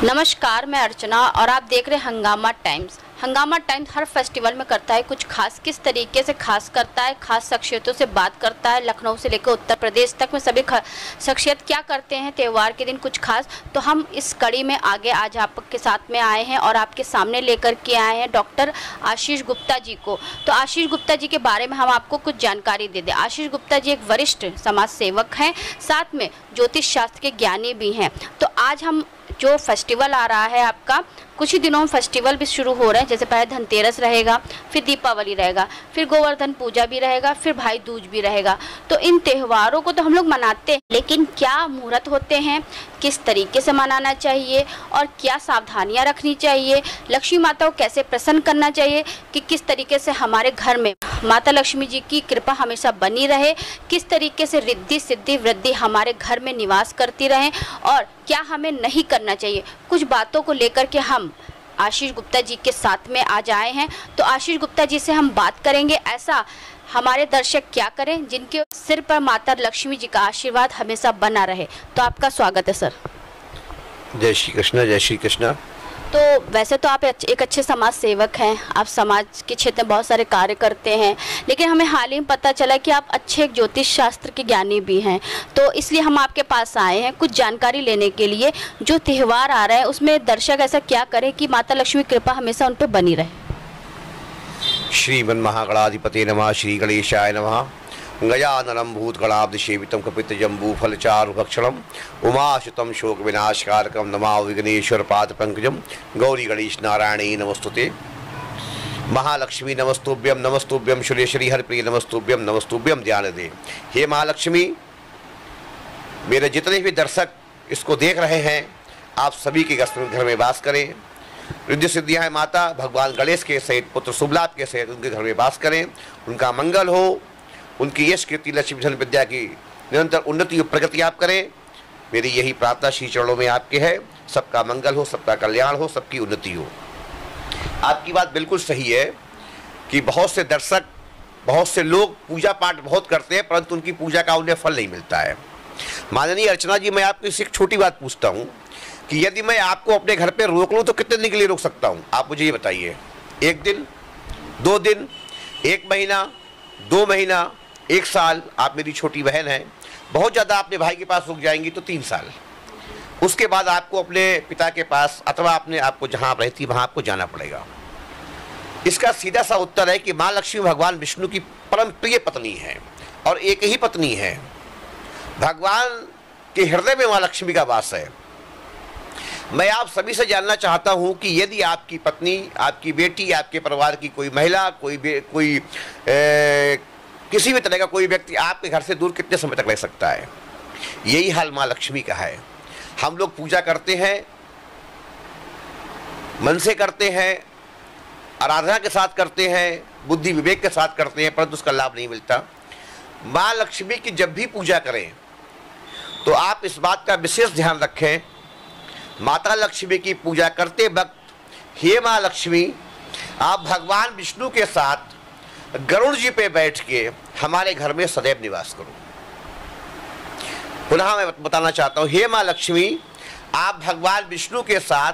नमस्कार, मैं अर्चना और आप देख रहे हैं हंगामा टाइम्स। हंगामा टाइम्स हर फेस्टिवल में करता है कुछ खास। किस तरीके से खास करता है, खास शख्सियतों से बात करता है, लखनऊ से लेकर उत्तर प्रदेश तक में सभी शख्सियत क्या करते हैं त्यौहार के दिन कुछ खास। तो हम इस कड़ी में आगे आज आपके साथ में आए हैं और आपके सामने लेकर के आए हैं डॉक्टर आशीष गुप्ता जी को। तो आशीष गुप्ता जी के बारे में हम आपको कुछ जानकारी दे दें। आशीष गुप्ता जी एक वरिष्ठ समाज सेवक हैं, साथ में ज्योतिष शास्त्र के ज्ञानी भी हैं। तो आज हम जो फेस्टिवल आ रहा है आपका, कुछ ही दिनों में फेस्टिवल भी शुरू हो रहे हैं। जैसे पहले धनतेरस रहेगा, फिर दीपावली रहेगा, फिर गोवर्धन पूजा भी रहेगा, फिर भाई दूज भी रहेगा। तो इन त्योहारों को तो हम लोग मनाते हैं, लेकिन क्या मुहूर्त होते हैं, किस तरीके से मनाना चाहिए और क्या सावधानियां रखनी चाहिए, लक्ष्मी माता को कैसे प्रसन्न करना चाहिए कि किस तरीके से हमारे घर में माता लक्ष्मी जी की कृपा हमेशा बनी रहे, किस तरीके से रिद्धि सिद्धि वृद्धि हमारे घर में निवास करती रहे और क्या हमें नहीं करना चाहिए, कुछ बातों को लेकर के हम आशीष गुप्ता जी के साथ में आज आए हैं। तो आशीष गुप्ता जी से हम बात करेंगे ऐसा हमारे दर्शक क्या करें जिनके सिर पर माता लक्ष्मी जी का आशीर्वाद हमेशा बना रहे। तो आपका स्वागत है सर। जय श्री कृष्ण, जय श्री कृष्ण। तो वैसे तो आप एक अच्छे समाज सेवक हैं, आप समाज के क्षेत्र में बहुत सारे कार्य करते हैं, लेकिन हमें हाल ही में पता चला कि आप अच्छे ज्योतिष शास्त्र के ज्ञानी भी हैं। तो इसलिए हम आपके पास आए हैं कुछ जानकारी लेने के लिए। जो त्यौहार आ रहा है उसमें दर्शक ऐसा क्या करें कि माता लक्ष्मी कृपा हमेशा उन पर बनी रहे। श्रीमन महागणाधिपते नमः। श्री गणेशाय नमः। गजाननं भूतगणाब्धसेवितं कपितजम्बूफलचारुभक्षणं उमाशुतं शोकविनाशकारकं नमामि विघ्नेश्वरपादपङ्कजं। गौरी गणेश नारायणी नमस्तुते। महालक्ष्मी नमस्तुभ्यं, नमस्तुभ्यं श्री हरिप्रिय नमस्तुभ्यं, नमस्तुभ्यं ध्यान दे। हे महालक्ष्मी, मेरे जितने भी दर्शक इसको देख रहे हैं, आप सभी के घर में वास करें। रिद्धि सिद्धियाँ माता भगवान गणेश के सहित, पुत्र शुभलाभ के सहित उनके घर में वास करें। उनका मंगल हो, उनकी यश कीर्ति लक्ष्मी धन विद्या की निरंतर उन्नति और प्रगति आप करें। मेरी यही प्रार्थना श्री चरणों में आपके है। सबका मंगल हो, सबका कल्याण हो, सबकी उन्नति हो। आपकी बात बिल्कुल सही है कि बहुत से दर्शक, बहुत से लोग पूजा पाठ बहुत करते हैं, परंतु उनकी पूजा का उन्हें फल नहीं मिलता है। माननीय अर्चना जी, मैं आपको इससे एक छोटी बात पूछता हूँ कि यदि मैं आपको अपने घर पर रोक लूँ तो कितने दिन के लिए रोक सकता हूँ? आप मुझे ये बताइए। 1 दिन, 2 दिन, 1 महीना, 2 महीना, 1 साल? आप मेरी छोटी बहन हैं, बहुत ज़्यादा अपने भाई के पास रुक जाएंगी तो 3 साल। उसके बाद आपको अपने पिता के पास अथवा अपने आपको जहाँ आप रहती वहाँ आपको जाना पड़ेगा। इसका सीधा सा उत्तर है कि माँ लक्ष्मी भगवान विष्णु की परम प्रिय पत्नी है और एक ही पत्नी है। भगवान के हृदय में माँ लक्ष्मी का वास है। मैं आप सभी से जानना चाहता हूं कि यदि आपकी पत्नी, आपकी बेटी, आपके परिवार की कोई महिला, किसी भी तरह का कोई व्यक्ति आपके घर से दूर कितने समय तक रह सकता है? यही हाल माँ लक्ष्मी का है। हम लोग पूजा करते हैं, मन से करते हैं, आराधना के साथ करते हैं, बुद्धि विवेक के साथ करते हैं, परंतु उसका लाभ नहीं मिलता। माँ लक्ष्मी की जब भी पूजा करें तो आप इस बात का विशेष ध्यान रखें, माता लक्ष्मी की पूजा करते वक्त, हे माँ लक्ष्मी, आप भगवान विष्णु के साथ गरुड़ जी पे बैठ के हमारे घर में सदैव निवास करो। पुनः मैं बताना चाहता हूँ, हे माँ लक्ष्मी, आप भगवान विष्णु के साथ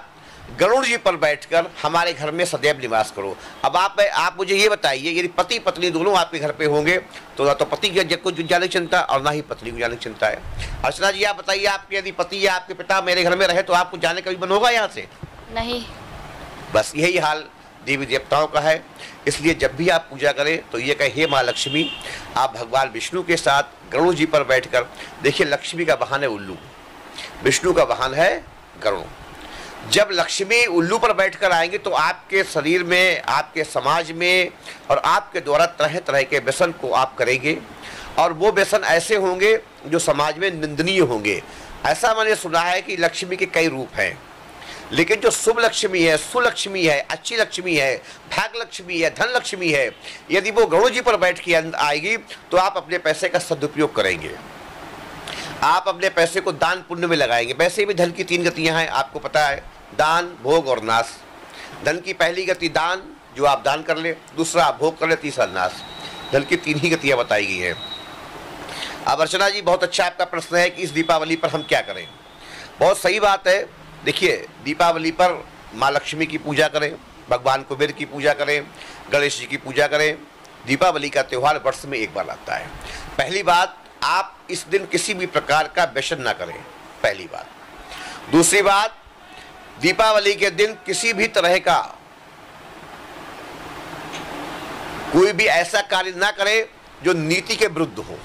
गरुड़ जी पर बैठकर हमारे घर में सदैव निवास करो। अब आप मुझे ये बताइए, यदि पति पत्नी दोनों आपके घर पे होंगे तो ना तो पति को जाने की चिंता और ना ही पत्नी को जाने की चिंता है। अर्चना जी, आप बताइए, आपके यदि पति या आपके पिता मेरे घर में रहे तो आपको जाने का भी मन होगा यहाँ से? नहीं। बस यही हाल देवी देवताओं का है। इसलिए जब भी आप पूजा करें तो ये कहे, हे माँ लक्ष्मी, आप भगवान विष्णु के साथ गरुड़ जी पर बैठकर, देखिए लक्ष्मी का वाहन है उल्लू, विष्णु का वाहन है गरुड़। जब लक्ष्मी उल्लू पर बैठकर आएंगे तो आपके शरीर में, आपके समाज में और आपके द्वारा तरह तरह के व्यसन को आप करेंगे और वो व्यसन ऐसे होंगे जो समाज में निंदनीय होंगे। ऐसा मैंने सुना है कि लक्ष्मी के कई रूप हैं, लेकिन जो शुभ लक्ष्मी है, सुलक्ष्मी है, अच्छी लक्ष्मी है, भाग्य लक्ष्मी है, धन लक्ष्मी है, यदि वो गरुड़ जी पर बैठ के आएगी तो आप अपने पैसे का सदुपयोग करेंगे, आप अपने पैसे को दान पुण्य में लगाएंगे। वैसे भी धन की 3 गतियां हैं, आपको पता है, दान, भोग और नाश। धन की पहली गति दान, जो आप दान कर ले, दूसरा आप भोग कर ले, तीसरा नाश। धन की 3 ही गतियां बताई गई हैं। अब अर्चना जी, बहुत अच्छा आपका प्रश्न है कि इस दीपावली पर हम क्या करें। बहुत सही बात है देखिए, दीपावली पर माँ लक्ष्मी की पूजा करें, भगवान कुबेर की पूजा करें, गणेश जी की पूजा करें। दीपावली का त्यौहार वर्ष में एक बार आता है। पहली बात, आप इस दिन किसी भी प्रकार का व्यसन ना करें, पहली बात। दूसरी बात, दीपावली के दिन किसी भी तरह का कोई भी ऐसा कार्य ना करें जो नीति के विरुद्ध हो।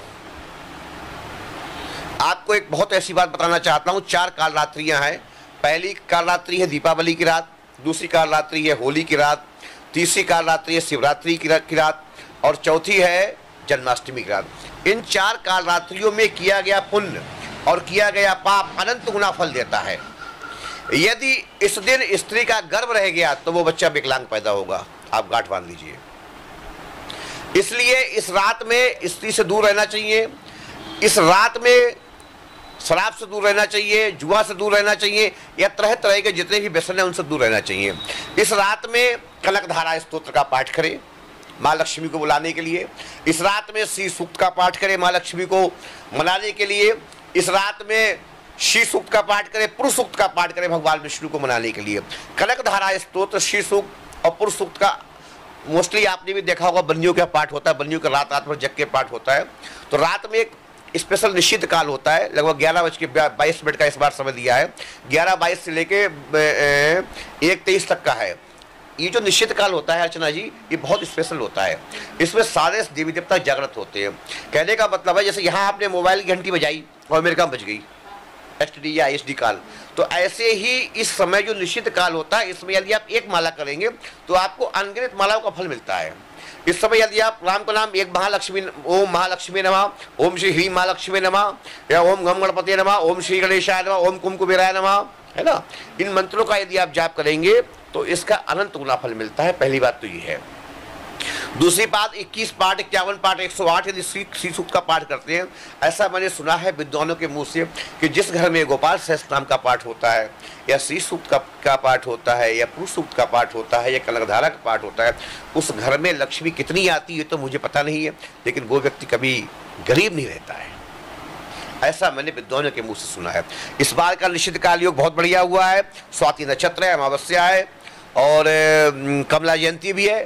आपको एक बहुत ऐसी बात बताना चाहता हूं, 4 कालरात्रियां हैं। पहली कालरात्रि है दीपावली की रात, दूसरी कालरात्रि है होली की रात, तीसरी कालरात्रि है शिवरात्रि की रात और चौथी है जन्माष्टमी की रात। इन 4 कालरात्रियों में किया गया पुण्य और किया गया पाप अनंत गुना फल देता है। यदि इस दिन स्त्री का गर्भ रह गया तो वो बच्चा विकलांग पैदा होगा, आप गांठ बांध लीजिए। इसलिए इस रात में स्त्री से दूर रहना चाहिए, इस रात में शराब से दूर रहना चाहिए, जुआ से दूर रहना चाहिए, या तरह तरह के जितने भी व्यसन हैं उनसे दूर रहना चाहिए। इस रात में कनकधारा स्तोत्र का पाठ करें माँ लक्ष्मी को बुलाने के लिए। इस रात में श्री सूक्त का पाठ करें माँ लक्ष्मी को मनाने के लिए। इस रात में श्री सूक्त का पाठ करें, पुरुष सूक्त का पाठ करें भगवान विष्णु को मनाने के लिए। कनकधारा स्तोत्र, श्री सूक्त और पुरुष सूक्त का मोस्टली आपने भी देखा होगा बन्नियों का पाठ होता है, बन्नियों का रात भर जग के पाठ होता है। तो रात में एक स्पेशल निश्चित काल होता है, लगभग 11:22 का इस बार समय दिया है। 11:22 से लेके 1:23 तक का है। ये जो निश्चित काल होता है अर्चना जी, ये बहुत स्पेशल होता है। इसमें सारे देवी देवता जागृत होते हैं। कहने का मतलब है जैसे यहाँ आपने मोबाइल की घंटी बजाई और मेरे काम बज गई, एसटीडी या एचडी काल, तो ऐसे ही इस समय जो निश्चित काल होता है इसमें यदि आप एक माला करेंगे तो आपको अनगिनत मालाओं का फल मिलता है। इस समय यदि आप राम का नाम एक महालक्ष्मी, ओम महालक्ष्मी नमः, ओम श्री ह्रीं महालक्ष्मी नमः, या ओम गम गणपति नमः, ओम श्री गणेशाय नमः, ओम कुम कुबेराय नमः, है ना, इन मंत्रों का यदि आप जाप करेंगे तो इसका अनंत गुना फल मिलता है। पहली बात तो ये है। दूसरी बात, 21 पाठ, 51 पाठ, 108 यदि श्री सूक्त का पाठ करते हैं, ऐसा मैंने सुना है विद्वानों के मुंह से कि जिस घर में गोपाल सहस्त्र नाम का पाठ होता है या श्री सूक्त का पाठ होता है या पुरुष सूक्त का पाठ होता है या कनकधारा का पाठ होता है, उस घर में लक्ष्मी कितनी आती है तो मुझे पता नहीं है, लेकिन वो व्यक्ति कभी गरीब नहीं रहता है। ऐसा मैंने विद्वानों के मुंह से सुना है। इस बार का निश्चित काल योग बहुत बढ़िया हुआ है। स्वाति नक्षत्र है, अमावस्या है और कमला जयंती भी है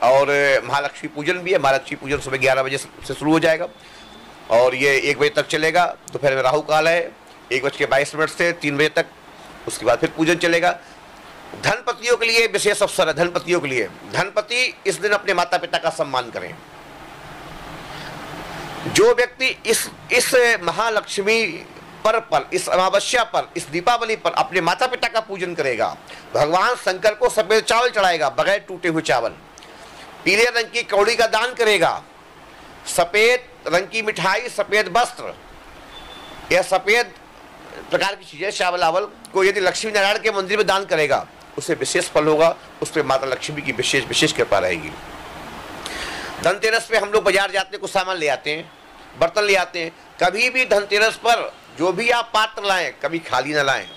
और महालक्ष्मी पूजन भी है। महालक्ष्मी पूजन सुबह 11 बजे से शुरू हो जाएगा और ये 1 बजे तक चलेगा। दोपहर में राहु काल है 1:22 से 3 बजे तक, उसके बाद फिर पूजन चलेगा। धनपतियों के लिए विशेष अवसर है। धनपतियों के लिए, धनपति इस दिन अपने माता पिता का सम्मान करें। जो व्यक्ति इस महालक्ष्मी पर इस अमावस्या पर, इस दीपावली पर अपने माता पिता का पूजन करेगा, भगवान शंकर को सफेद चावल चढ़ाएगा बगैर टूटे हुए चावल, पीले रंग की कौड़ी का दान करेगा, सफेद रंग की मिठाई, सफेद वस्त्र या सफेद प्रकार की चीजें, चावल आवल को यदि लक्ष्मी नारायण के मंदिर में दान करेगा उससे विशेष फल होगा, उस पर माता लक्ष्मी की विशेष कृपा रहेगी। धनतेरस पे हम लोग बाजार जाते हैं, कुछ सामान ले आते हैं, बर्तन ले आते हैं। कभी भी धनतेरस पर जो भी आप पात्र लाएं कभी खाली ना लाएं।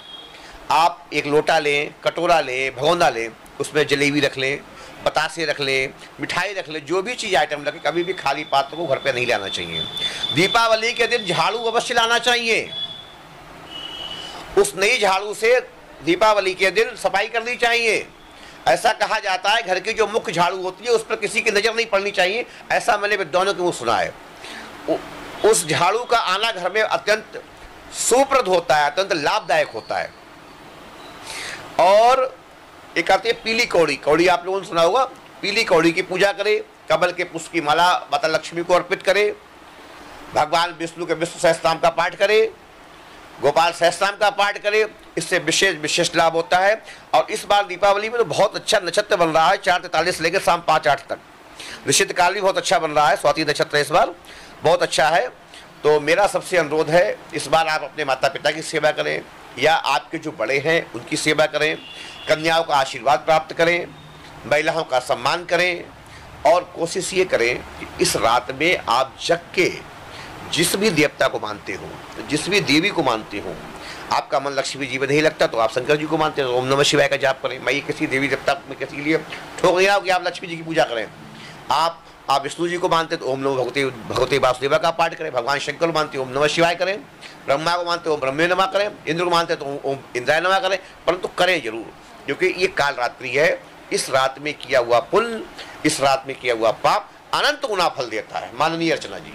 आप एक लोटा लें, कटोरा लें, भगोना लें, उसमें जलेबी रख लें, बतासे रख लें, मिठाई रख लें, जो भी चीज़ आइटम रखें, कभी भी खाली पात्र को घर पे नहीं लाना चाहिए। दीपावली के दिन झाड़ू अवश्य लाना चाहिए। उस नई झाड़ू से दीपावली के दिन सफाई करनी चाहिए। ऐसा कहा जाता है घर की जो मुख्य झाड़ू होती है उस पर किसी की नज़र नहीं पड़नी चाहिए, ऐसा मैंने विद्वानों के मुँह सुना है। उस झाड़ू का आना घर में अत्यंत सुप्रद होता है, अत्यंत लाभदायक होता है। और एक आती है पीली कौड़ी, कौड़ी आप लोगों ने सुना होगा। पीली कौड़ी की पूजा करें, कमल के पुष्प की माला माता लक्ष्मी को अर्पित करें, भगवान विष्णु के विष्णु सहस्त्रनाम का पाठ करें, गोपाल सहस्त्रनाम का पाठ करें, इससे विशेष लाभ होता है। और इस बार दीपावली में तो बहुत अच्छा नक्षत्र बन रहा है, 4:43 से लेकर शाम 5:08 तक। निश्चित काल भी बहुत अच्छा बन रहा है, स्वाति नक्षत्र इस बार बहुत अच्छा है। तो मेरा सबसे अनुरोध है इस बार आप अपने माता पिता की सेवा करें या आपके जो बड़े हैं उनकी सेवा करें, कन्याओं का आशीर्वाद प्राप्त करें, महिलाओं का सम्मान करें और कोशिश ये करें कि इस रात में आप जग के जिस भी देवता को मानते हो, जिस भी देवी को मानते हो, आपका मन लक्ष्मी जी में नहीं लगता तो आप शंकर जी को मानते हो, ओम नमः शिवाय का जाप करें। मैं ये किसी देवी देवता में किसी के लिए ठोक नहीं रहा हूँ कि आप लक्ष्मी जी की पूजा करें। आप आप विष्णु जी को मानते तो ओम नमो भगवते भगवते वासुदेवा का पाठ करें, भगवान शंकर को मानते ओम नमः शिवाय करें, ब्रह्मा को मानते ओम ब्रह्मे नमः करें, इंद्र को मानते तो ओम इंद्राय नमः करें, परंतु करें जरूर, क्योंकि ये काल रात्रि है। इस रात में किया हुआ पुण्य, इस रात में किया हुआ पाप अनंत गुना फल देता है। माननीय अर्चना जी,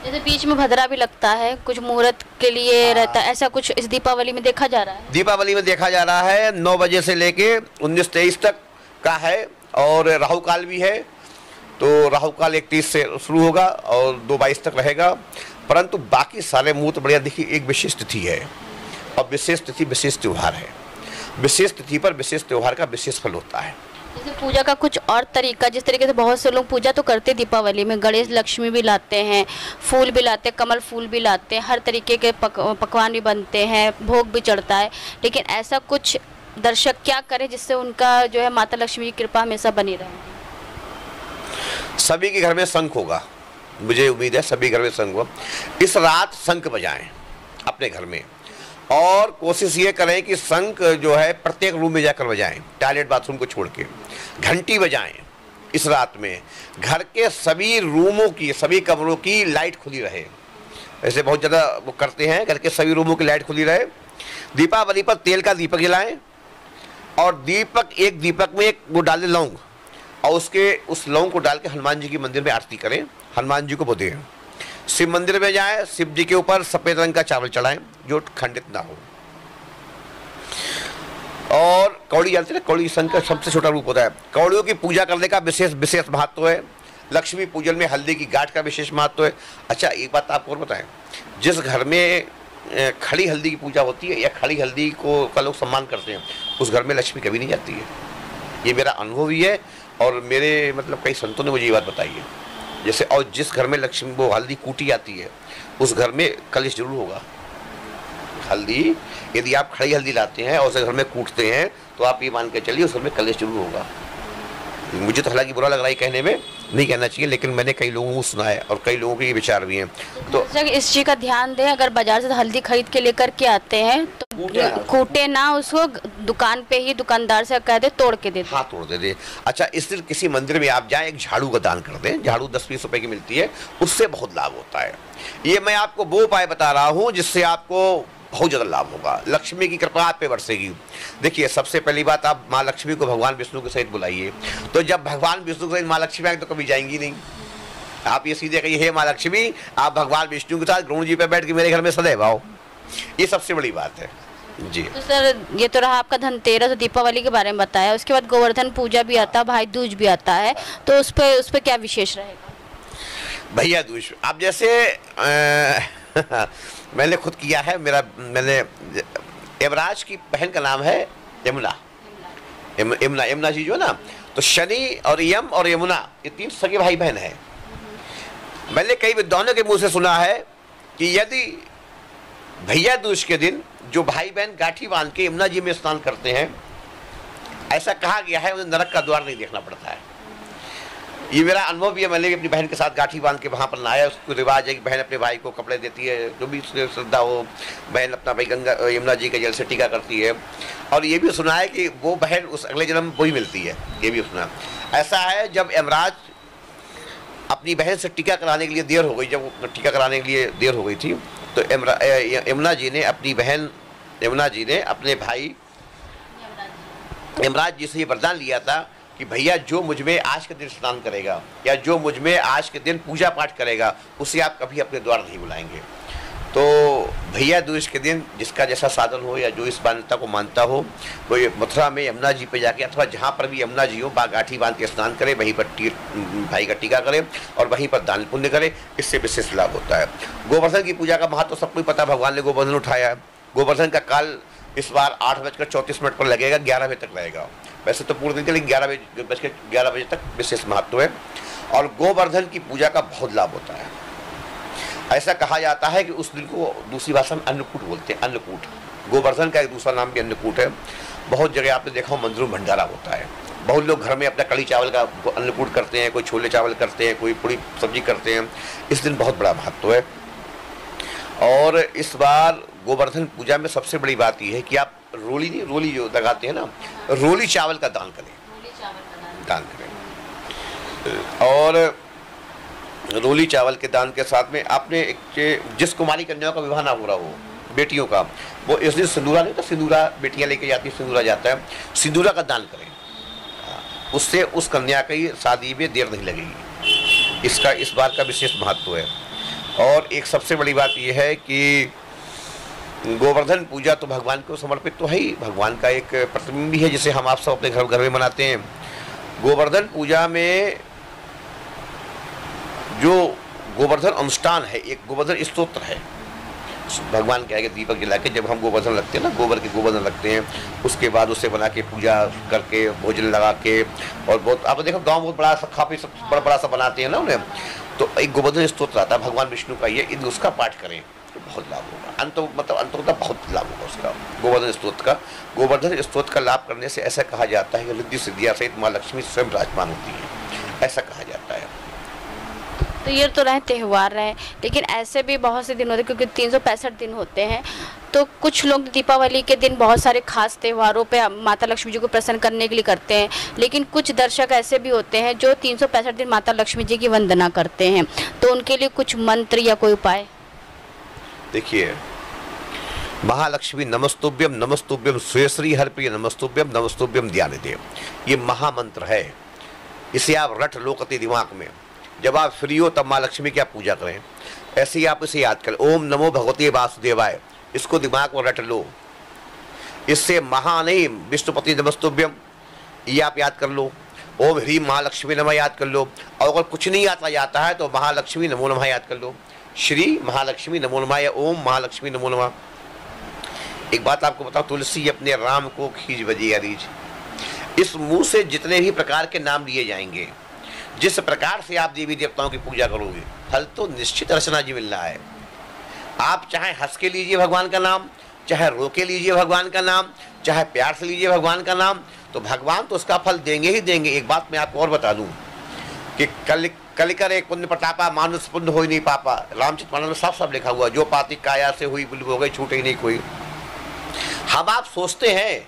जैसे बीच में भद्रा भी लगता है, कुछ मुहूर्त के लिए रहता है, ऐसा कुछ इस दीपावली में देखा जा रहा है? दीपावली में देखा जा रहा है 9 बजे से लेके 19-23 तक का है, और राहु काल भी है। तो राहु काल 31 से शुरू होगा और 2-22 तक रहेगा, परंतु बाकी सारे मुहूर्त बढ़िया। देखिए, एक विशेष तिथि है और विशेष तिथि विशेष त्यौहार है, विशेष तिथि पर विशेष त्यौहार का विशेष फल होता है। जैसे पूजा का कुछ और तरीका, जिस तरीके से बहुत से लोग पूजा तो करते हैं दीपावली में, गणेश लक्ष्मी भी लाते हैं, फूल भी लाते हैं, कमल फूल भी लाते हैं, हर तरीके के पकवान भी बनते हैं, भोग भी चढ़ता है, लेकिन ऐसा कुछ दर्शक क्या करें जिससे उनका जो है माता लक्ष्मी की कृपा हमेशा बनी रहे? सभी के घर में शंख होगा, मुझे उम्मीद है सभी घर में शंख होगा। इस रात शंख बजाएं अपने घर में, और कोशिश ये करें कि शंख जो है प्रत्येक रूम में जाकर बजाएं, टॉयलेट बाथरूम को छोड़ के। घंटी बजाएं इस रात में, घर के सभी रूमों की, सभी कमरों की लाइट खुली रहे। ऐसे बहुत ज़्यादा वो करते हैं, घर के सभी रूमों की लाइट खुली रहे। दीपावली पर तेल का दीपक जलाएं, और एक दीपक में एक वो डालें लौंग, और उस लौंग को डाल के हनुमान जी के मंदिर में आरती करें, हनुमान जी को वो दें। शिव मंदिर में जाएं, शिव जी के ऊपर सफ़ेद रंग का चावल चढ़ाएं जो खंडित ना हो। और कौड़ी जानते हैं, कौड़ी शंख का सबसे छोटा रूप होता है। कौड़ियों की पूजा करने का विशेष महत्व है। लक्ष्मी पूजन में हल्दी की गांठ का विशेष महत्व है। अच्छा, एक बात आपको और बताएं, जिस घर में खड़ी हल्दी की पूजा होती है या खड़ी हल्दी को का लोग सम्मान करते हैं, उस घर में लक्ष्मी कभी नहीं जाती है। ये मेरा अनुभव ही है, और मेरे मतलब कई संतों ने मुझे ये बात बताई है। जैसे, और जिस घर में लक्ष्मी वो हल्दी कूटी जाती है, उस घर में कलश जरूर होगा। हल्दी यदि आप खड़ी हल्दी लाते हैं और उसे घर में कूटते हैं, तो आप ये मान के चलिए उस घर में कलश जरूर होगा। मुझे तो हालांकि बुरा लग रहा है कहने में, नहीं कहना चाहिए, लेकिन मैंने कई लोगों को सुना है और कई लोगों के ये विचार भी हैं। तो इस चीज़ का ध्यान दें, अगर बाजार से हल्दी खरीद के लेकर के आते हैं तो कूटे ना उसको, दुकान पे ही दुकानदार से कह दे तोड़ के दे दे। हाँ, तोड़ दे। अच्छा, इस दिन किसी मंदिर में आप जाएं, एक झाड़ू का दान कर दें। झाड़ू 10-20 रुपए की मिलती है, उससे बहुत लाभ होता है। ये मैं आपको वो उपाय बता रहा हूँ जिससे आपको बहुत ज़्यादा लाभ होगा, लक्ष्मी की कृपा आप पे बरसेगी। देखिए, सबसे पहली बात, आप माँ लक्ष्मी को भगवान विष्णु के सहित बुलाइए। तो जब भगवान विष्णु के सहित माँ लक्ष्मी आएंगे तो कभी जाएंगी नहीं। आप ये सीधे कहिए, हे माँ लक्ष्मी, आप भगवान विष्णु के साथ गरुड़ जी पे बैठ के मेरे घर में सदैव आओ। ये सबसे बड़ी बात है जी। तो सर, ये तो रहा आपका धनतेरस और दीपावली के बारे में बताया, उसके बाद गोवर्धन पूजा भी आता है, भाई दूज भी आता है, तो उस पर क्या विशेष रहेगा? भैया दूज, आप जैसे मैंने खुद किया है। मैंने यमराज की बहन का नाम है यमुना। यमुना जी जो ना, तो शनि और यम और यमुना, ये 3 सगे भाई बहन हैं। मैंने कई विद्वानों के मुंह से सुना है कि यदि भैया दूज के दिन जो भाई बहन गांठी बांध के यमुना जी में स्नान करते हैं, ऐसा कहा गया है उन्हें नरक का द्वार नहीं देखना पड़ता है। ये मेरा अनुभव भी है। मैंने भी अपनी बहन के साथ गांठी बांध के वहाँ पर नहाया। उसको रिवाज है कि बहन अपने भाई को कपड़े देती है, जो भी श्रद्धा हो। बहन अपना भाई गंगा यमुना जी के जल से टीका करती है, और ये भी सुना है कि वो बहन उस अगले जन्म वही मिलती है। ये भी सुना। ऐसा है, जब यमराज अपनी बहन से टीका कराने के लिए देर हो गई, जब टीका कराने के लिए देर हो गई थी, तो यमुना जी ने अपनी बहन यमुना जी ने अपने भाई यमराज जी से ये वरदान लिया था कि भैया जो मुझ में आज के दिन स्नान करेगा या जो मुझ में आज के दिन पूजा पाठ करेगा, उसे आप कभी अपने द्वार नहीं बुलाएंगे। तो भैया दूज के दिन जिसका जैसा साधन हो या जो इस मान्यता को मानता हो, वो मथुरा में यमुना जी पे जाके अथवा जहाँ पर भी यमुना जी हो, गांठी बांध के स्नान करे, वहीं पर भाई का टीका करे और वहीं पर दान पुण्य करे। इससे विशेष लाभ होता है। गोवर्धन की पूजा का महत्व तो सबको ही पता, भगवान ने गोवर्धन उठाया है। गोवर्धन का काल इस बार 8:34 पर लगेगा, 11 बजे तक रहेगा। वैसे तो पूरे दिन के, लेकिन 11 बजे तक विशेष महत्व है। और गोवर्धन की पूजा का बहुत लाभ होता है। ऐसा कहा जाता है कि उस दिन को दूसरी भाषा में अन्नकूट बोलते हैं। अन्नकूट, गोवर्धन का एक दूसरा नाम भी अन्नकूट है। बहुत जगह आपने देखा हो मंदिरों में भंडारा होता है। बहुत लोग घर में अपना कड़ी चावल का अन्नकूट करते हैं, कोई छोले चावल करते हैं, कोई पूरी सब्जी करते हैं। इस दिन बहुत बड़ा महत्व है। और इस बार गोवर्धन पूजा में सबसे बड़ी बात यह है कि आप रोली जो लगाते हैं ना, रोली चावल का दान करें, दान करें। और रोली चावल के दान के साथ में आपने जिस कुमारी कन्याओं का विवाह ना हो रहा हो, बेटियों का, वो इस दिन सिंदूरा नहीं तो सिंदूरा बेटियां लेके जाती है, सिंदूरा जाता है, सिंदूरा का दान करें, उससे उस कन्या की शादी में देर नहीं लगेगी। इसका इस बात का विशेष महत्व है। और एक सबसे बड़ी बात यह है कि गोवर्धन पूजा तो भगवान को समर्पित तो है ही, भगवान का एक प्रतिबिंब भी है जिसे हम आप सब अपने घर में मनाते हैं। गोवर्धन पूजा में जो गोवर्धन अनुष्ठान है, एक गोवर्धन स्तोत्र है, भगवान के आगे दीपक जला के जब हम गोवर्धन रखते हैं ना, गोबर के गोवर्धन रखते हैं, उसके बाद उसे बना के पूजा करके भोजन लगा के, और बहुत आप देखो गांव बहुत बड़ा सा काफी बड़ा सा बनाते हैं ना उन्हें, तो एक गोवर्धन स्तोत्र आता है भगवान विष्णु का, ये यदि उसका पाठ करें तो बहुत लाभ होगा, अंत बहुत लाभ होगा उसका, गोवर्धन स्तोत्र का। गोवर्धन स्तोत्र का लाभ करने से ऐसा कहा जाता है कि रिद्धि सिद्धियां सहित माँ लक्ष्मी स्वयं विराजमान होती है, ऐसा कहा जाता है। तो ये तो रहे त्यौहार रहे, लेकिन ऐसे भी बहुत से दिन होते हैं क्योंकि 365 दिन होते हैं, तो कुछ लोग दीपावली के दिन बहुत सारे खास त्योहारों पे माता लक्ष्मी जी को प्रसन्न करने के लिए करते हैं, लेकिन कुछ दर्शक ऐसे भी होते हैं जो 365 दिन माता लक्ष्मी जी की वंदना करते हैं, तो उनके लिए कुछ मंत्र या कोई उपाय? देखिए, महालक्ष्मी नमस्तुभ्यम नमस्तुभ्यम श्रेयश्री हरप्रिय नमस्तुभ्यम नमस्तुभ्यम ध्यानदेव, ये महामंत्र है, इसे आप रट लो कति दिमाग में। जब आप फ्री हो तब माँ लक्ष्मी की आप पूजा करें, ऐसे ही आप इसे याद करें, ओम नमो भगवते वासुदेवाय, इसको दिमाग में रट लो। इससे महा नहीं, विष्णुपति नमस्तुभ्यम ये आप याद कर लो, ओम ह्रीम महालक्ष्मी नमः याद कर लो, और अगर कुछ नहीं आता जाता है तो महालक्ष्मी नमो नमः याद कर लो, श्री महालक्ष्मी नमो नमः या ओम महालक्ष्मी नमो नमः। एक बात आपको बताओ, तुलसी अपने राम को खींच बजी अरीज, इस मुंह से जितने भी प्रकार के नाम लिए जाएंगे, जिस प्रकार से आप देवी देवताओं की पूजा करोगे, फल तो निश्चित अर्चना जी मिल रहा है। आप चाहे हंस के लीजिए भगवान का नाम, चाहे रो के लीजिए भगवान का नाम, चाहे प्यार से लीजिए भगवान का नाम, तो भगवान तो उसका फल देंगे ही देंगे। एक बात मैं आपको और बता दूं कि कलिकर एक पुण्य प्रतापा मानुष पुण्य हो ही नहीं पापा, रामचरितमानस में साफ साफ लिखा हुआ, जो पाती काया से हुई बिल्कुल हो गई, छूटे ही नहीं कोई। हम आप सोचते हैं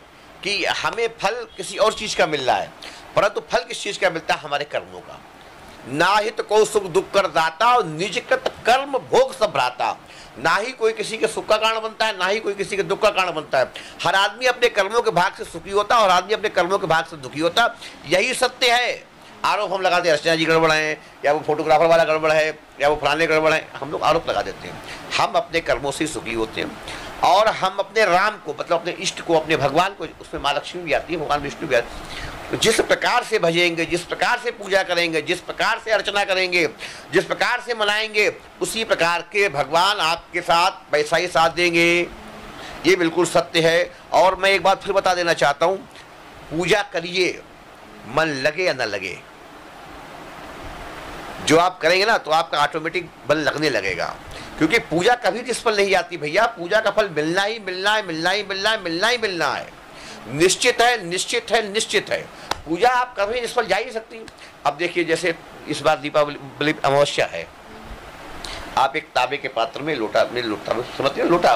कि हमें फल किसी और चीज का मिल रहा है, परंतु फल किस चीज का मिलता है? हमारे कर्मों का। ना हित को सुख दुख कर दाता, और निजकृत कर्म भोग सब भ्राता। ना ही कोई किसी के सुख का कारण बनता है, ना ही कोई किसी के दुख का कारण बनता है। हर आदमी अपने कर्मों के भाग से सुखी होता है और आदमी अपने कर्मों के भाग से दुखी होता है, यही सत्य है। आरोप हम लगाते हैं, अर्चना जी गड़बड़ है, या वो फोटोग्राफर वाला गड़बड़ है, या वो फलाने गड़बड़ है, हम लोग आरोप लगा देते हैं। हम अपने कर्मों से सुखी होते हैं, और हम अपने राम को, मतलब अपने इष्ट को, अपने भगवान को, उसमें माँ लक्ष्मी भी आती है, भगवान विष्णु भी आती है, जिस प्रकार से भजेंगे, जिस प्रकार से पूजा करेंगे, जिस प्रकार से अर्चना करेंगे, जिस प्रकार से मनाएंगे, उसी प्रकार के भगवान आपके साथ वैसा ही साथ देंगे। ये बिल्कुल सत्य है। और मैं एक बात फिर बता देना चाहता हूँ, पूजा करिए, मन लगे या न लगे, जो आप करेंगे ना तो आपका ऑटोमेटिक बल लगने लगेगा, क्योंकि पूजा कभी निष्फल नहीं जाती भैया। पूजा का फल मिलना ही मिलना है, मिलना ही मिलना है, मिलना ही मिलना है, निश्चित है, निश्चित है, निश्चित है। पूजा आप कभी निष्फल जा ही नहीं सकती। अब देखिए, जैसे इस बार दीपावली अमावस्या है, आप एक तांबे के पात्र में लोटा समझते हैं, लोटा,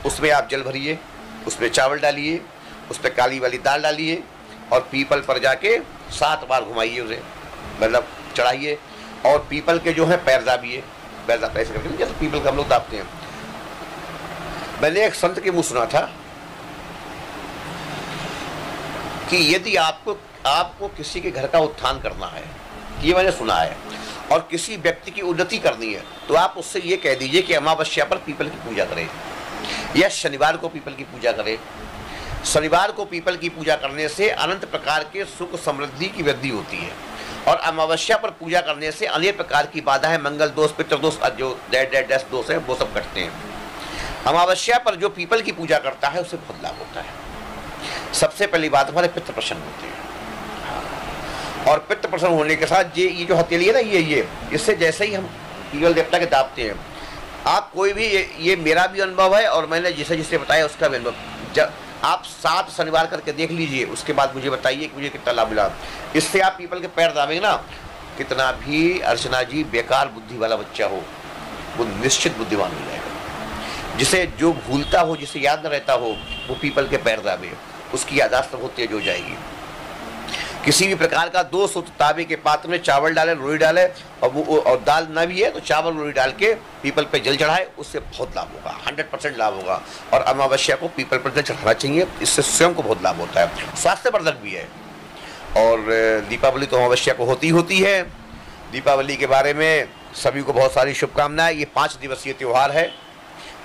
उसमें आप जल भरिए, उसमें चावल डालिए, उसमें काली वाली दाल डालिए, और पीपल पर जाके 7 बार घुमाइए उसे, मतलब चढ़ाइए, और पीपल के जो है पैर दाबिए, पैर दाब ऐसे करके, जैसे पीपल का हम लोग दाबते हैं। मैंने एक संत के मुँह सुना था कि यदि आपको किसी के घर का उत्थान करना है, ये मैंने सुना है, और किसी व्यक्ति की उन्नति करनी है, तो आप उससे ये कह दीजिए कि अमावस्या पर पीपल की पूजा करें, या शनिवार को पीपल की पूजा करें। शनिवार को पीपल की पूजा करने से अनंत प्रकार के सुख समृद्धि की वृद्धि होती है, और अमावस्या पर पूजा करने से अनेक प्रकार की बाधाएं, मंगल दोष, पितृ दोष, जो डैश दोष है, वो सब कटते हैं। अमावस्या पर जो पीपल की पूजा करता है उसे बहुत लाभ होता है। सबसे पहली बात, हमारे पितृ प्रसन्न होते हैं, और पितृ प्रसन्न होने के साथ ये जो हथेली है ना, ये इससे जैसे ही हम पीपल देवता के दाबते हैं, आप कोई भी, ये मेरा भी अनुभव है, और मैंने जिसे जिसे बताया उसका भी अनुभव, जब आप 7 शनिवार करके देख लीजिए, उसके बाद मुझे बताइए कि मुझे कितना लाभ मिला। इससे आप पीपल के पैर दाबेंगे ना, कितना भी अर्चना जी बेकार बुद्धि वाला बच्चा हो, वो निश्चित बुद्धिमान हो जाएगा। जिसे जो भूलता हो, जिसे याद न रहता हो, वो पीपल के पैर दाबे, उसकी यादाश्त बहुत तेज हो जाएगी। किसी भी प्रकार का 2 सूत्र तांबे के पात्र में चावल डालें, रोई डालें, और दाल ना भी है तो चावल रोई डाल के पीपल पे जल चढ़ाए, उससे बहुत लाभ होगा, 100% लाभ होगा। और अमावस्या को पीपल पर जल चढ़ाना चाहिए, इससे स्वयं को बहुत लाभ होता है, स्वास्थ्यवर्धक भी है। और दीपावली तो अमावस्या को होती है। दीपावली के बारे में सभी को बहुत सारी शुभकामनाएं। ये 5 दिवसीय त्यौहार है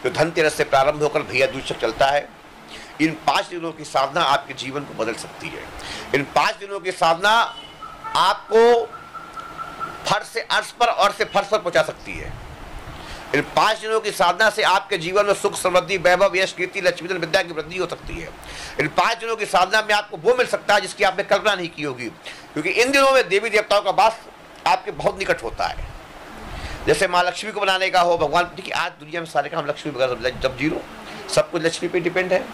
जो धनतेरस से प्रारंभ होकर भैया दूज तक चलता है। इन 5 दिनों की साधना आपके जीवन को बदल सकती है। इन 5 दिनों की साधना आपको फर्श से अर्श पर और से फर्श पर पहुंचा सकती है। इन 5 दिनों की साधना से आपके जीवन में सुख, समृद्धि, वैभव, यश, कीर्ति, लक्ष्मी, धन, विद्या की वृद्धि हो सकती है। इन 5 दिनों की साधना में आपको वो मिल सकता है जिसकी आपने कल्पना नहीं की होगी, क्योंकि इन दिनों में देवी देवताओं का वास आपके बहुत निकट होता है। जैसे माँ लक्ष्मी को बनाने का हो, भगवान, देखिए आज दुनिया में सारे काम लक्ष्मी वगैरह जब जीरो, सब कुछ लक्ष्मी पे डिपेंड है।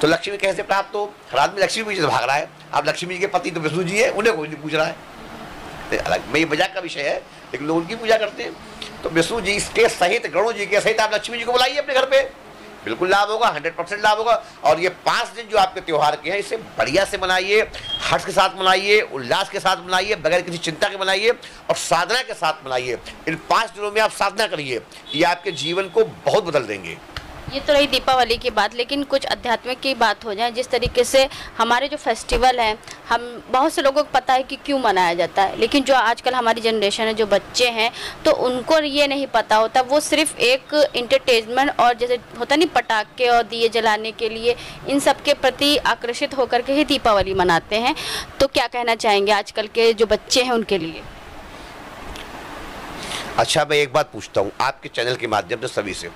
तो लक्ष्मी कैसे प्राप्त हो? हर आदमी लक्ष्मी पीछे भाग रहा है। अब लक्ष्मी जी के पति तो विष्णु जी है, उन्हें कोई नहीं पूछ रहा है। अलग में ये मजाक का विषय है, लेकिन लोग उनकी पूजा करते हैं। तो विष्णु जी के सहित, गणों जी के सहित आप लक्ष्मी जी को बुलाइए अपने घर पे, बिल्कुल लाभ होगा, 100% लाभ होगा। और ये 5 दिन जो आपके त्यौहार के हैं, इसे बढ़िया से मनाइए, हर्ष के साथ मनाइए, उल्लास के साथ मनाइए, बगैर किसी चिंता के मनाइए और साधना के साथ मनाइए। इन 5 दिनों में आप साधना करिए, ये आपके जीवन को बहुत बदल देंगे। ये तो रही दीपावली की बात, लेकिन कुछ आध्यात्मिक की बात हो जाए। जिस तरीके से हमारे जो फेस्टिवल हैं, हम बहुत से लोगों को पता है कि क्यों मनाया जाता है, लेकिन जो आजकल हमारी जनरेशन है, जो बच्चे हैं, तो उनको ये नहीं पता होता। वो सिर्फ एक इंटरटेनमेंट और जैसे होता नहीं पटाखे और दिए जलाने के लिए, इन सब के प्रति आकर्षित होकर के ही दीपावली मनाते हैं। तो क्या कहना चाहेंगे आजकल के जो बच्चे हैं उनके लिए? अच्छा, मैं एक बात पूछता हूँ आपके चैनल के माध्यम से सभी से,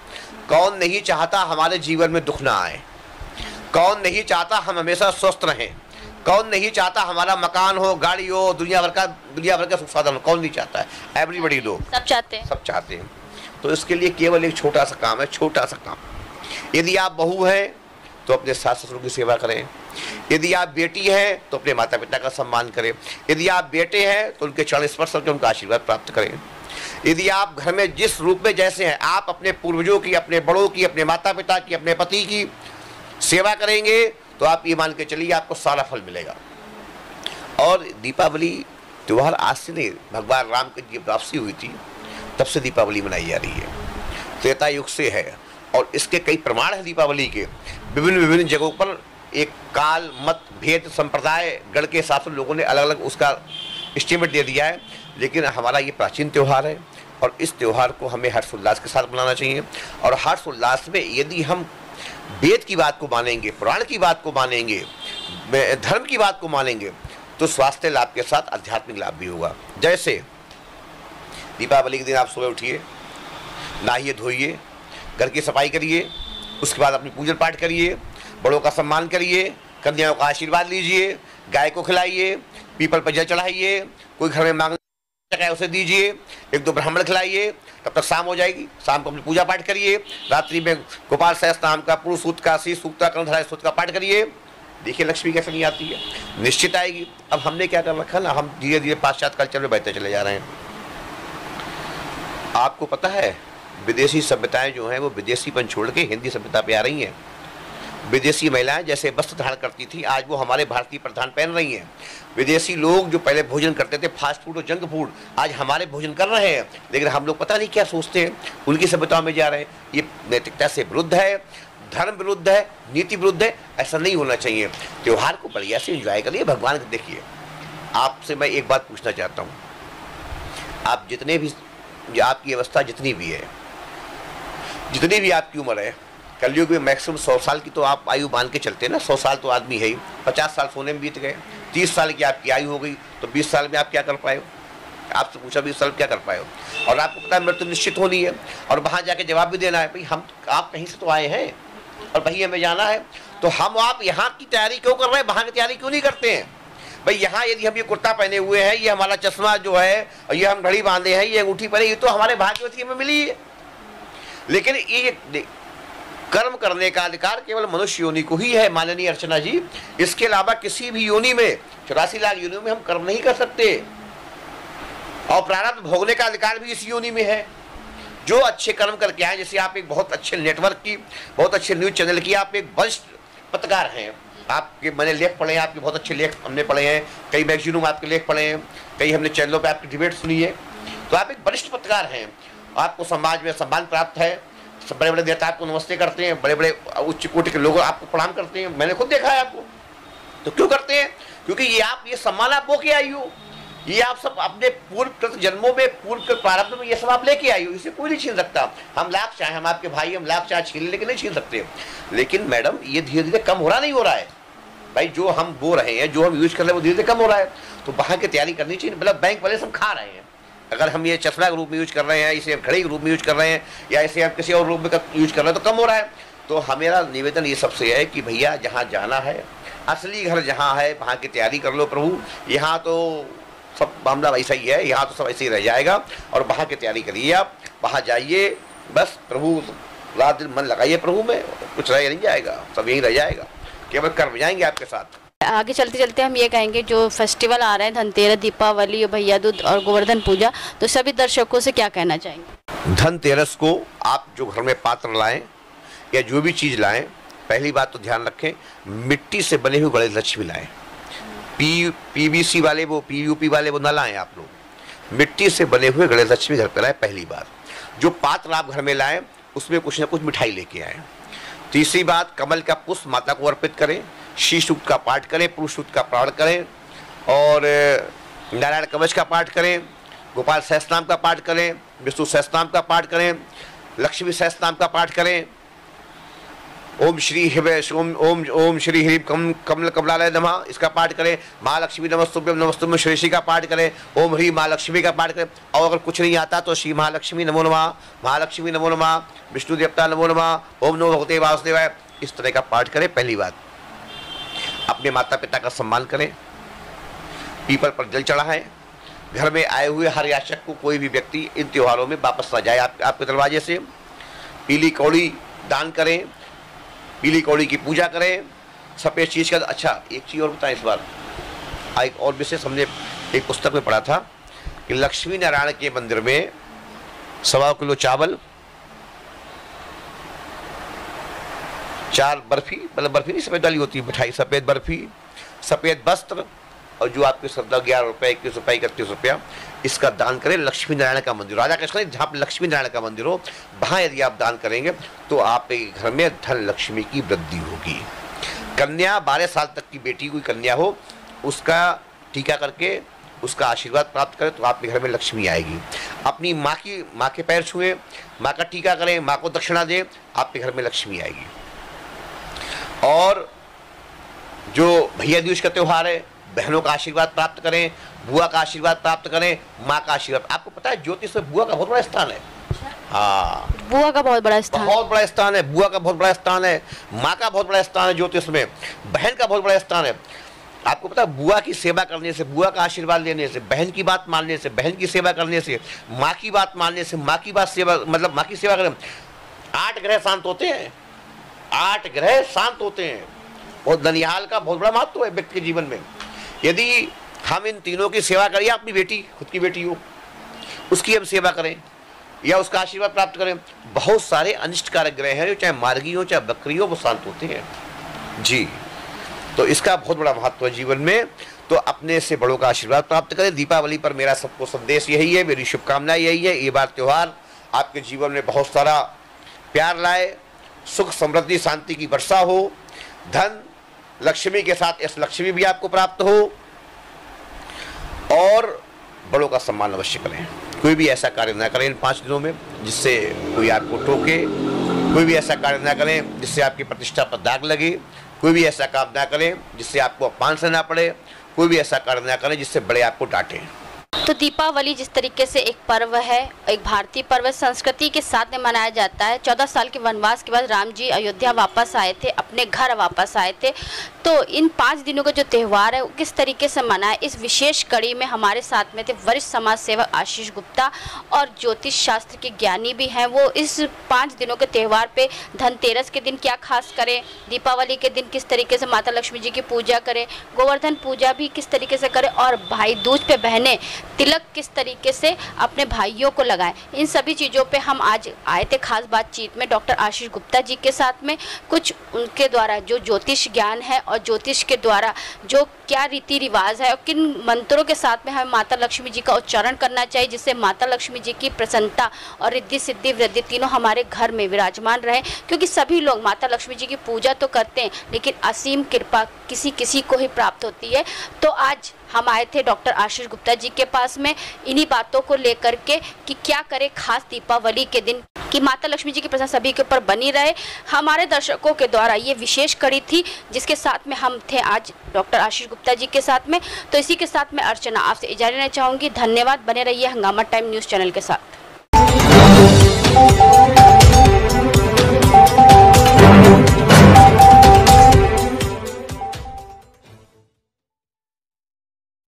कौन नहीं चाहता हमारे जीवन में दुख ना आए? कौन नहीं चाहता हम हमेशा स्वस्थ रहें? कौन नहीं चाहता हमारा मकान हो, गाड़ी हो, दुनिया भर का सुख साधन हो? कौन नहीं चाहता है? एवरीबॉडी, लोग सब चाहते हैं, सब चाहते हैं। तो इसके लिए केवल एक छोटा सा काम है, छोटा सा काम। यदि आप बहू हैं तो अपने सास ससुर की सेवा करें। यदि आप बेटी हैं तो अपने माता पिता का सम्मान करें। यदि आप बेटे हैं तो उनके चरण स्पर्श करके उनका आशीर्वाद प्राप्त करें। यदि आप घर में जिस रूप में जैसे हैं, आप अपने पूर्वजों की, अपने बड़ों की, अपने माता पिता की, अपने पति की सेवा करेंगे तो आप ये मान के चलिए आपको सारा फल मिलेगा। और दीपावली त्यौहार आज से नहीं, भगवान राम की जब वापसी हुई थी तब से दीपावली मनाई जा रही है, त्रेता युग से है। और इसके कई प्रमाण हैं दीपावली के। विभिन्न जगहों पर एक काल, मत, भेद, संप्रदाय, गण के हिसाब से लोगों ने अलग अलग उसका एस्टीमेट दे दिया है, लेकिन हमारा ये प्राचीन त्यौहार है और इस त्यौहार को हमें हर्षोल्लास के साथ मनाना चाहिए। और हर्षोल्लास में यदि हम वेद की बात को मानेंगे, पुराण की बात को मानेंगे, धर्म की बात को मानेंगे, तो स्वास्थ्य लाभ के साथ आध्यात्मिक लाभ भी होगा। जैसे दीपावली के दिन आप सुबह उठिए, नहाइए धोइए, घर की सफाई करिए, उसके बाद अपनी पूजन पाठ करिए, बड़ों का सम्मान करिए, कन्याओं का आशीर्वाद लीजिए, गाय को खिलाइए, पीपल पर जल चढ़ाइए, कोई घर में मांगने का उसे दीजिए, 1-2 ब्राह्मण खिलाइए, तब तक शाम हो जाएगी। शाम को अपनी पूजा पाठ करिए, रात्रि में गोपाल सहस्त्र नाम का पुरुष सूक्त का, सी सूक्त का, कर्णधाराय सूक्त का पाठ करिए। देखिए लक्ष्मी कैसे नहीं आती है, निश्चित आएगी। अब हमने क्या कर रखा ना, हम धीरे धीरे पाश्चात्य कल्चर में बढ़ते चले जा रहे हैं। आपको पता है विदेशी सभ्यताएं जो हैं वो विदेशीपन छोड़ के हिंदी सभ्यता पे आ रही हैं। विदेशी महिलाएं जैसे वस्त्र धारण करती थी, आज वो हमारे भारतीय प्रधान पहन रही हैं। विदेशी लोग जो पहले भोजन करते थे फास्ट फूड और जंक फूड, आज हमारे भोजन कर रहे हैं, लेकिन हम लोग पता नहीं क्या सोचते हैं, उनकी सभ्यताओं में जा रहे हैं। ये नैतिकता से विरुद्ध है, धर्म विरुद्ध है, नीति विरुद्ध है। ऐसा नहीं होना चाहिए। त्यौहार को बढ़िया से एंजॉय करिए, भगवान को देखिए। आपसे मैं एक बात पूछना चाहता हूँ, आप जितने भी, आपकी अवस्था जितनी भी है, जितनी भी आपकी उम्र है, कलयुग में मैक्सिमम 100 साल की तो आप आयु मान के चलते हैं ना। 100 साल तो आदमी है ही, 50 साल सोने में बीत गए, 30 साल की आपकी आयु हो गई, तो 20 साल में आप क्या कर पाए हो? आपसे पूछा 20 साल क्या कर पाए हो? और आपको पता है मृत्यु निश्चित होनी है और वहाँ जाके जवाब भी देना है, भाई हम, आप कहीं से तो आए हैं और वहीं हमें जाना है, तो हम आप यहाँ की तैयारी क्यों कर रहे हैं, वहाँ की तैयारी क्यों नहीं करते हैं? भाई यहाँ यदि हम ये कुर्ता पहने हुए हैं, ये हमारा चश्मा जो है, और ये हम घड़ी बांधे हैं, ये अंगूठी पहने, ये तो हमारे भाग्यवती हमें मिली है। लेकिन ये कर्म करने का अधिकार केवल मनुष्य योनि को ही है माननीय अर्चना जी। इसके अलावा किसी भी योनि में, 84 लाख योनियों में हम कर्म नहीं कर सकते। और प्रारब्ध भोगने का अधिकार भी इस योनि में है। जो अच्छे कर्म करके आए, जैसे आप एक बहुत अच्छे नेटवर्क की, बहुत अच्छे न्यूज चैनल की आप एक वरिष्ठ पत्रकार हैं, आपके मैंने लेख पढ़े हैं, आपके बहुत अच्छे लेख हमने पढ़े हैं, कई मैगजीनों में आपके लेख पढ़े हैं, कई हमने चैनलों पे आपकी डिबेट सुनी है। तो आप एक वरिष्ठ पत्रकार हैं, आपको समाज में सम्मान प्राप्त है, बड़े बड़े नेता आपको नमस्ते करते हैं, बड़े बड़े उच्च कोटि के लोग आपको प्रणाम करते हैं, मैंने खुद देखा है आपको। तो क्यों करते हैं? क्योंकि ये सम्मान आप वो के आई हो, ये आप सब अपने पूर्व जन्मों में, पूर्व प्रारब्ध में ये सब आप लेके आई हो, इसे कोई नहीं छीन सकता। हम लाख चाहे, हम आपके भाई, हम लाख चाहे छीन लेकिन नहीं छीन सकते। लेकिन मैडम ये धीरे धीरे कम हो रहा नहीं हो रहा है भाई, जो हम बो रहे हैं, जो हम यूज कर रहे हैं वो धीरे धीरे कम हो रहा है। तो बाहर की तैयारी करनी चाहिए, मतलब बैंक वाले सब खा रहे हैं। अगर हम ये चश्मा के रूप में यूज कर रहे हैं, इसे घड़ी के रूप में यूज कर रहे हैं, या इसे हम किसी और रूप में यूज कर रहे हैं तो कम हो रहा है। तो हमारा निवेदन ये सबसे है कि भैया जहाँ जाना है, असली घर जहाँ है वहाँ की तैयारी कर लो प्रभु। यहाँ तो सब मामला वैसा ही है, यहाँ तो सब ऐसे ही रह जाएगा, और वहाँ की तैयारी करिए, आप वहाँ जाइए, बस प्रभु रात दिन मन लगाइए प्रभु में, कुछ रह नहीं जाएगा, सब यहीं रह जाएगा, केवल कर्म जाएंगे आपके साथ। आगे चलते चलते हम ये कहेंगे, जो फेस्टिवल आ रहे हैं, धनतेरस, दीपावली, भैया दूज और गोवर्धन पूजा, तो सभी दर्शकों से क्या कहना चाहेंगे? धनतेरस को आप जो घर में पात्र लाएं या जो भी चीज़ लाएं, पहली बात तो ध्यान रखें, मिट्टी से बने हुए गणेश लक्ष्मी लाएं। पीवीसी वाले, वो पीयूपी वाले वो ना लाएं आप लोग, मिट्टी से बने हुए गणेश लक्ष्मी घर पर लाएं। पहली बात, जो पात्र आप घर में लाएं उसमें कुछ ना कुछ मिठाई लेके आएँ। तीसरी बात, कमल का पुष्प माता को अर्पित करें, श्री सूक्त का पाठ करें, पुरुष सूक्त का पाठ करें, और नारायण कवच का पाठ करें, गोपाल सहस्त्रनाम का पाठ करें, विष्णु सहस्त्रनाम का पाठ करें, लक्ष्मी सहस्त्रनाम का पाठ करें, ओम श्री ओम श्री ह्रीम कमल कमलालय नमः इसका पाठ करें, महालक्ष्मी नमस्तुभ्यं श्रेषी का पाठ करें, ओम ह्रीम महालक्ष्मी का पाठ करें। और अगर कुछ नहीं आता तो श्री महालक्ष्मी नमो नमः, महालक्ष्मी नमो नमः, विष्णु देवता नमो नमः, ओम नमो भगवते वासुदेवाय, इस तरह का पाठ करें। पहली बात, अपने माता पिता का सम्मान करें, पीपल पर जल चढ़ाएं, घर में आए हुए हर याचक को कोई भी व्यक्ति इन त्योहारों में वापस ना जाए आपके दरवाजे से। पीली कौड़ी दान करें, पीली कौड़ी की पूजा करें, सफ़ेद चीज़ का। अच्छा, एक चीज़ और बताएं, इस बार एक और विशेष हमने एक पुस्तक में पढ़ा था कि लक्ष्मी नारायण के मंदिर में 1.25 किलो चावल, 4 बर्फी, मतलब बर्फी नहीं सफ़ेद वाली होती है मिठाई, सफ़ेद बर्फी, सफ़ेद वस्त्र, और जो आपके श्रद्धा 11 रुपये, 21 रुपये, 31 रुपया, इसका दान करें। लक्ष्मी नारायण का मंदिर, राजा कृष्ण जहाँ पर लक्ष्मी नारायण का मंदिर हो, वहाँ यदि आप दान करेंगे तो आपके घर में धन लक्ष्मी की वृद्धि होगी। कन्या 12 साल तक की बेटी कोई कन्या हो, उसका टीका करके उसका आशीर्वाद प्राप्त करें तो आपके घर में लक्ष्मी आएगी। अपनी माँ के पैर छुएं, माँ का टीका करें, माँ को दक्षिणा दें, आपके घर में लक्ष्मी आएगी। और जो भैया दूज का त्यौहार है, बहनों का आशीर्वाद प्राप्त करें, बुआ का आशीर्वाद प्राप्त करें, माँ का आशीर्वाद। आपको पता है ज्योतिष में बुआ का बहुत बड़ा स्थान है। हाँ, बुआ का बहुत बड़ा स्थान, बहुत बड़ा स्थान है, बुआ का बहुत बड़ा स्थान है, माँ का बहुत बड़ा स्थान है ज्योतिष में, बहन का बहुत बड़ा स्थान है। आपको पता है, बुआ की सेवा करने से, बुआ का आशीर्वाद लेने से, बहन की बात मानने से, बहन की सेवा करने से, माँ की बात मानने से, माँ की बात सेवा, मतलब माँ की सेवा करें, 8 ग्रह शांत होते हैं, 8 ग्रह शांत होते हैं। और ननिहाल का बहुत बड़ा महत्व है व्यक्ति के जीवन में। यदि हम इन तीनों की सेवा करें, अपनी बेटी, खुद की बेटी हो, उसकी हम सेवा करें या उसका आशीर्वाद प्राप्त करें, बहुत सारे अनिष्टकारक ग्रह हैं, चाहे मार्गी हो चाहे बकरी हो, वो शांत होते हैं जी। तो इसका बहुत बड़ा महत्व है जीवन में। तो अपने से बड़ों का आशीर्वाद प्राप्त करें। दीपावली पर मेरा सबको संदेश यही है, मेरी शुभकामना यही है, ये बार त्यौहार आपके जीवन में बहुत सारा प्यार लाए, सुख समृद्धि शांति की वर्षा हो, धन लक्ष्मी के साथ इस लक्ष्मी भी आपको प्राप्त हो, और बड़ों का सम्मान अवश्य करें। कोई भी ऐसा कार्य ना करें इन 5 दिनों में जिससे कोई आपको टोके, कोई भी ऐसा कार्य ना करें जिससे आपकी प्रतिष्ठा पर दाग लगे, कोई भी ऐसा काम ना करें जिससे आपको अपमान सहना पड़े, कोई भी ऐसा कार्य ना करें जिससे बड़े आपको डांटें। तो दीपावली जिस तरीके से एक पर्व है, एक भारतीय पर्व, संस्कृति के साथ में मनाया जाता है। 14 साल के वनवास के बाद राम जी अयोध्या वापस आए थे, अपने घर वापस आए थे। तो इन 5 दिनों का जो त्यौहार है वो किस तरीके से मनाए, इस विशेष कड़ी में हमारे साथ में थे वरिष्ठ समाज सेवक आशीष गुप्ता, और ज्योतिष शास्त्र के ज्ञानी भी हैं। वो इस 5 दिनों के त्यौहार पे, धनतेरस के दिन क्या खास करें, दीपावली के दिन किस तरीके से माता लक्ष्मी जी की पूजा करें, गोवर्धन पूजा भी किस तरीके से करें, और भाई दूज पे बहनें तिलक किस तरीके से अपने भाइयों को लगाएं, इन सभी चीज़ों पे हम आज आए थे खास बातचीत में डॉक्टर आशीष गुप्ता जी के साथ में। कुछ उनके द्वारा जो ज्योतिष ज्ञान है और ज्योतिष के द्वारा जो क्या रीति रिवाज है और किन मंत्रों के साथ में हमें माता लक्ष्मी जी का उच्चारण करना चाहिए जिससे माता लक्ष्मी जी की प्रसन्नता और रिद्धि सिद्धि वृद्धि तीनों हमारे घर में विराजमान रहे। क्योंकि सभी लोग माता लक्ष्मी जी की पूजा तो करते हैं लेकिन असीम कृपा किसी किसी को ही प्राप्त होती है। तो आज हम आए थे डॉक्टर आशीष गुप्ता जी के पास में इन्हीं बातों को लेकर के कि क्या करें खास दीपावली के दिन कि माता लक्ष्मी जी की प्रसन्नता सभी के ऊपर बनी रहे। हमारे दर्शकों के द्वारा ये विशेष कड़ी थी जिसके साथ में हम थे आज डॉक्टर आशीष गुप्ता जी के साथ में। तो इसी के साथ मैं अर्चना आपसे इजाजत लेना चाहूँगी। धन्यवाद, बने रहिए हंगामा टाइम न्यूज़ चैनल के साथ।